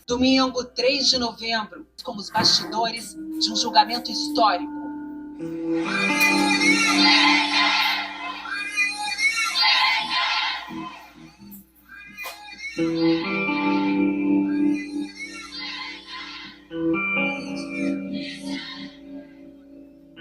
Domingo, 3 de novembro, com os bastidores de um julgamento histórico.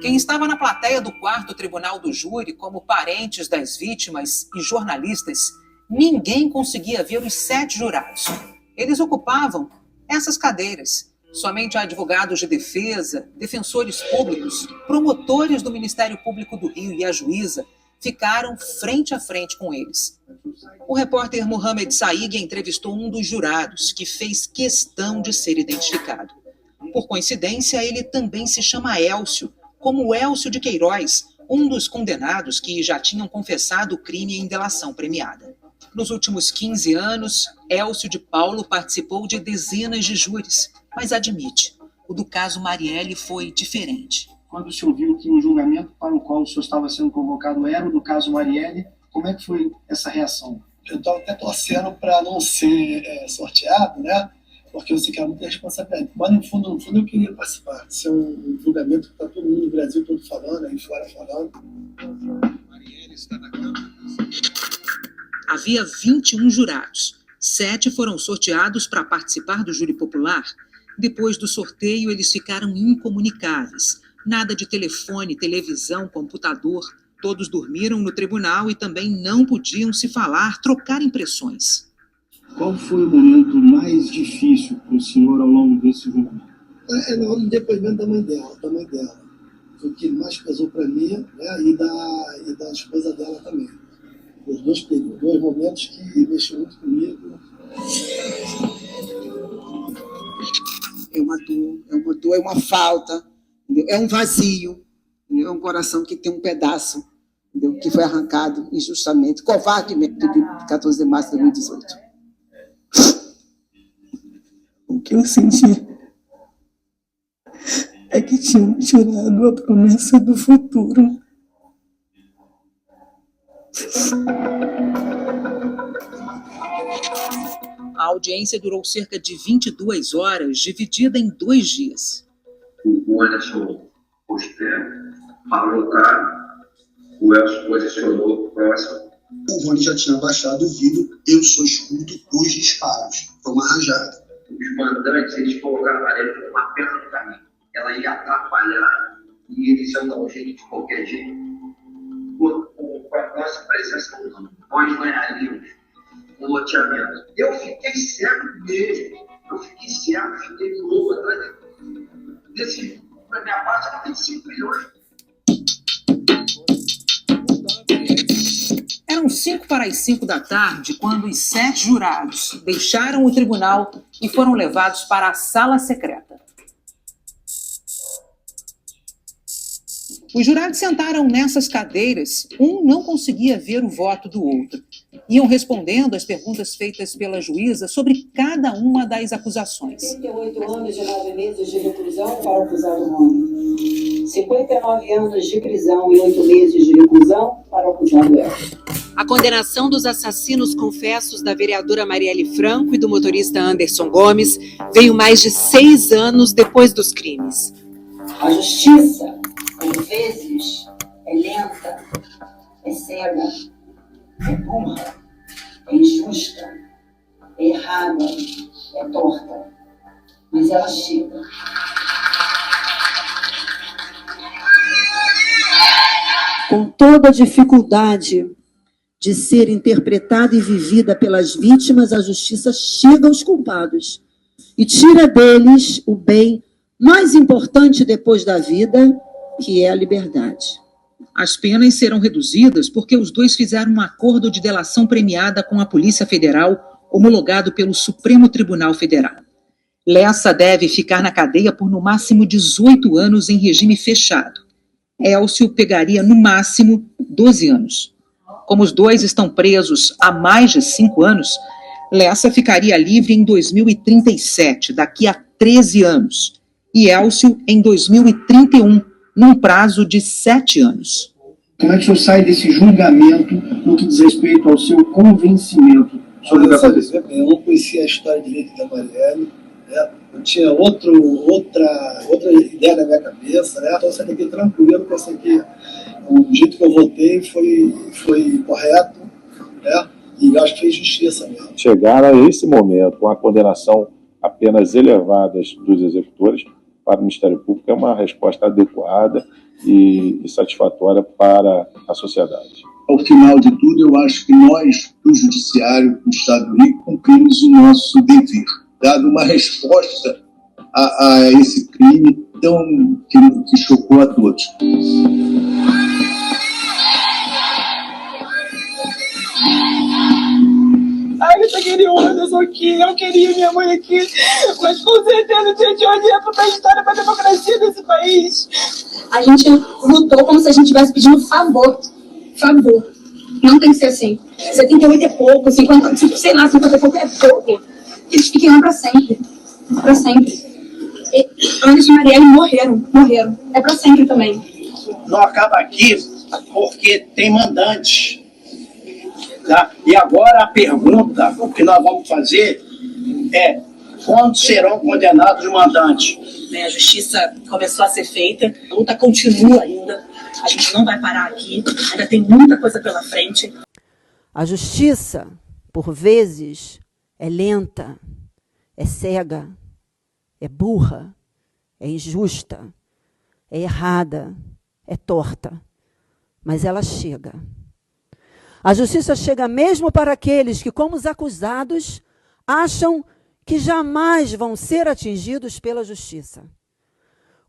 Quem estava na plateia do 4º tribunal do júri, como parentes das vítimas e jornalistas, ninguém conseguia ver os 7 jurados. Eles ocupavam essas cadeiras. Somente advogados de defesa, defensores públicos, promotores do Ministério Público do Rio e a juíza ficaram frente a frente com eles. O repórter Mohamed Saig entrevistou um dos jurados, que fez questão de ser identificado. Por coincidência, ele também se chama Élcio, como Élcio de Queiroz, um dos condenados que já tinham confessado o crime em delação premiada. Nos últimos 15 anos, Élcio de Paulo participou de dezenas de júris, mas admite, o do caso Marielle foi diferente. Quando o senhor viu que o julgamento para o qual o senhor estava sendo convocado era o do caso Marielle, como é que foi essa reação? Eu estava até torcendo para não ser sorteado, né? Porque eu sei que era muita responsabilidade. Mas no fundo eu queria participar. Isso é um julgamento que está todo mundo no Brasil todo falando, aí fora falando. Marielle está na Câmara. Havia 21 jurados. 7 foram sorteados para participar do júri popular. Depois do sorteio, eles ficaram incomunicáveis. Nada de telefone, televisão, computador. Todos dormiram no tribunal e também não podiam se falar, trocar impressões. Qual foi o momento mais difícil para o senhor ao longo desse julgamento? É na hora do depoimento da mãe dela. Foi o que mais pesou para mim, né? e da esposa dela também. Os dois momentos que mexeram muito comigo. É uma dor, é uma falta, entendeu? É um vazio, entendeu? É um coração que tem um pedaço, entendeu? Que foi arrancado injustamente, covardemente, de 14 de março de 2018. O que eu senti é que tinham tirado a promessa do futuro. A audiência durou cerca de 22 horas, dividida em 2 dias. O Anderson parou o carro, o Elcio posicionou próximo. O Rony já tinha baixado o vidro, eu só escuto os disparos. Foi uma rajada. Os mandantes, eles colocaram a Marielle como uma pedra no caminho. Ela ia atrapalhar e eles iam dar um jeito de qualquer jeito. Com a nossa presença, nós ganharíamos um loteamento. Eu fiquei cego mesmo. Fiquei louco atrás desse. Da minha parte, era 25 milhões. Eram 5:45 da tarde quando os 7 jurados deixaram o tribunal e foram levados para a sala secreta. Os jurados sentaram nessas cadeiras, um não conseguia ver o voto do outro. Iam respondendo às perguntas feitas pela juíza sobre cada uma das acusações. 38 anos e 9 meses de reclusão para o acusado Rony. 59 anos de prisão e 8 meses de reclusão para o acusado Elcio. A condenação dos assassinos confessos da vereadora Marielle Franco e do motorista Anderson Gomes veio mais de 6 anos depois dos crimes. A justiça, às vezes, é lenta, é cega, é burra, é injusta, é errada, é torta, mas ela chega. Com toda a dificuldade de ser interpretada e vivida pelas vítimas, a justiça chega aos culpados e tira deles o bem mais importante depois da vida, que é a liberdade. As penas serão reduzidas porque os dois fizeram um acordo de delação premiada com a Polícia Federal, homologado pelo Supremo Tribunal Federal. Lessa deve ficar na cadeia por no máximo 18 anos em regime fechado. Élcio pegaria no máximo 12 anos. Como os dois estão presos há mais de 5 anos, Lessa ficaria livre em 2037, daqui a 13 anos, e Élcio em 2031, num prazo de 7 anos. Como é que o senhor sai desse julgamento no que diz respeito ao seu convencimento sobre o que aconteceu? Eu não conhecia a história direito da Marielle, né? Eu tinha outra ideia na minha cabeça, né? Então eu saí daqui tranquilo, pensei que o jeito que eu votei foi correto, né? E eu acho que fez justiça mesmo. Chegar a esse momento com a condenação a penas elevadas dos executores para o Ministério Público é uma resposta adequada e satisfatória para a sociedade. Ao final de tudo, eu acho que nós, do Judiciário do Estado do Rio, cumprimos o nosso dever, dado uma resposta a esse crime que chocou a todos. Eu queria o Anderson aqui, eu queria minha mãe aqui, mas com certeza o dia de hoje é para a história, para a democracia desse país. A gente lutou como se a gente estivesse pedindo favor. Favor. Não tem que ser assim. 78 é pouco, 50, sei lá, 50 é pouco é pouco. Eles fiquem lá para sempre. Para sempre. E Anderson e Marielle morreram. É para sempre também. Não acaba aqui porque tem mandantes. Tá? E agora a pergunta, o que nós vamos fazer é quando serão condenados os mandantes? A justiça começou a ser feita, a luta continua ainda, a gente não vai parar aqui, ainda tem muita coisa pela frente. A justiça, por vezes, é lenta, é cega, é burra, é injusta, é errada, é torta, mas ela chega. A justiça chega mesmo para aqueles que, como os acusados, acham que jamais vão ser atingidos pela justiça.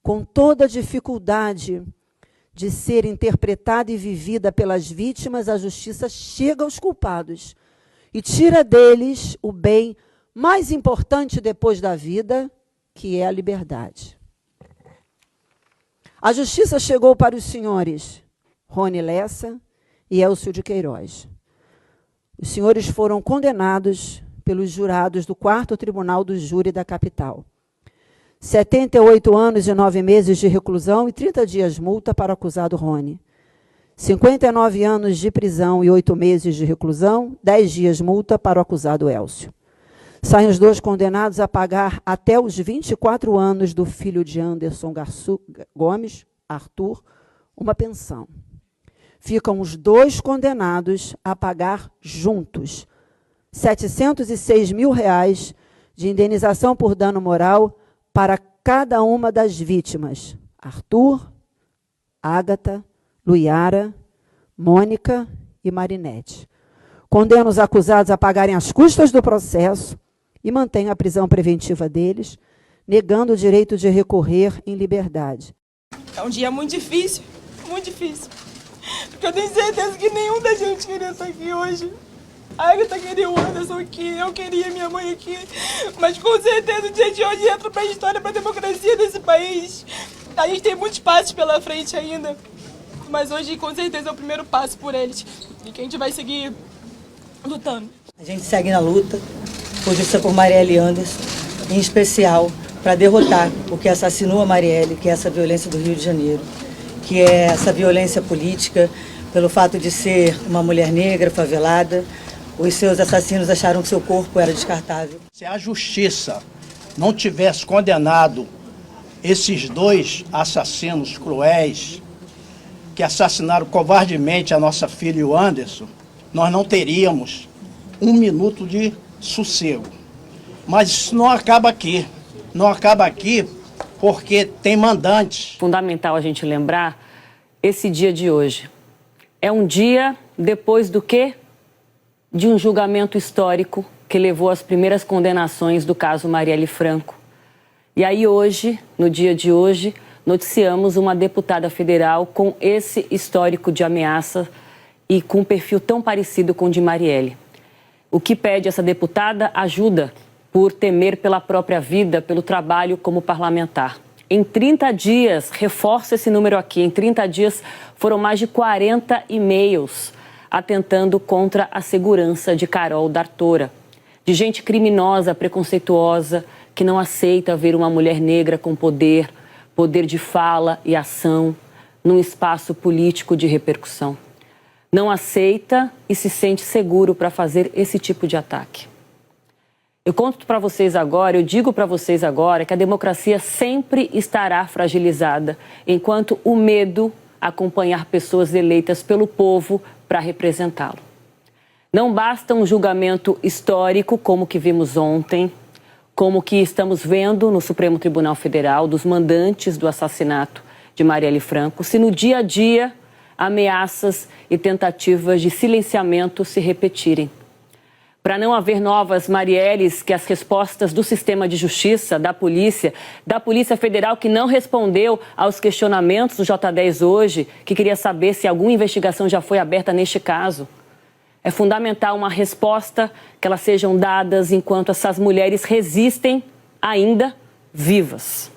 Com toda a dificuldade de ser interpretada e vivida pelas vítimas, a justiça chega aos culpados e tira deles o bem mais importante depois da vida, que é a liberdade. A justiça chegou para os senhores Rony Lessa e Elcio de Queiroz. Os senhores foram condenados pelos jurados do 4º Tribunal do Júri da capital. 78 anos e 9 meses de reclusão e 30 dias multa para o acusado Rony. 59 anos de prisão e 8 meses de reclusão, 10 dias multa para o acusado Elcio. Saem os dois condenados a pagar até os 24 anos do filho de Anderson Gomes, Arthur, uma pensão. Ficam os dois condenados a pagar juntos R$ 706 mil de indenização por dano moral para cada uma das vítimas: Arthur, Ágata, Luiara, Mônica e Marinete. Condena os acusados a pagarem as custas do processo e mantém a prisão preventiva deles, negando o direito de recorrer em liberdade. É um dia muito difícil, porque eu tenho certeza que nenhum da gente queria estar aqui hoje. A Agatha queria o Anderson aqui, eu queria minha mãe aqui, mas com certeza o dia de hoje entra para a história, para a democracia desse país. A gente tem muitos passos pela frente ainda, mas hoje com certeza é o primeiro passo por eles e que a gente vai seguir lutando. A gente segue na luta por justiça por Marielle Anderson, em especial para derrotar o que assassinou a Marielle, que é essa violência do Rio de Janeiro, que é essa violência política pelo fato de ser uma mulher negra, favelada. Os seus assassinos acharam que seu corpo era descartável. Se a justiça não tivesse condenado esses dois assassinos cruéis que assassinaram covardemente a nossa filha e o Anderson, nós não teríamos um minuto de sossego. Mas isso não acaba aqui. Não acaba aqui porque tem mandantes. Fundamental a gente lembrar esse dia de hoje. É um dia depois do quê? De um julgamento histórico que levou às primeiras condenações do caso Marielle Franco. E aí hoje, no dia de hoje, noticiamos uma deputada federal com esse histórico de ameaça e com um perfil tão parecido com o de Marielle. O que pede essa deputada? Ajuda por temer pela própria vida, pelo trabalho como parlamentar. Em 30 dias, reforço esse número aqui, em 30 dias foram mais de 40 e-mails atentando contra a segurança de Carol D'Artora, de gente criminosa, preconceituosa, que não aceita ver uma mulher negra com poder de fala e ação, num espaço político de repercussão. Não aceita e se sente seguro para fazer esse tipo de ataque. Eu conto para vocês agora, eu digo para vocês agora que a democracia sempre estará fragilizada enquanto o medo acompanhar pessoas eleitas pelo povo para representá-lo. Não basta um julgamento histórico como o que vimos ontem, como o que estamos vendo no Supremo Tribunal Federal dos mandantes do assassinato de Marielle Franco, se no dia a dia ameaças e tentativas de silenciamento se repetirem. Para não haver novas Marielles, que as respostas do sistema de justiça, da Polícia Federal, que não respondeu aos questionamentos do J10 hoje, que queria saber se alguma investigação já foi aberta neste caso. É fundamental uma resposta, que elas sejam dadas enquanto essas mulheres resistem ainda vivas.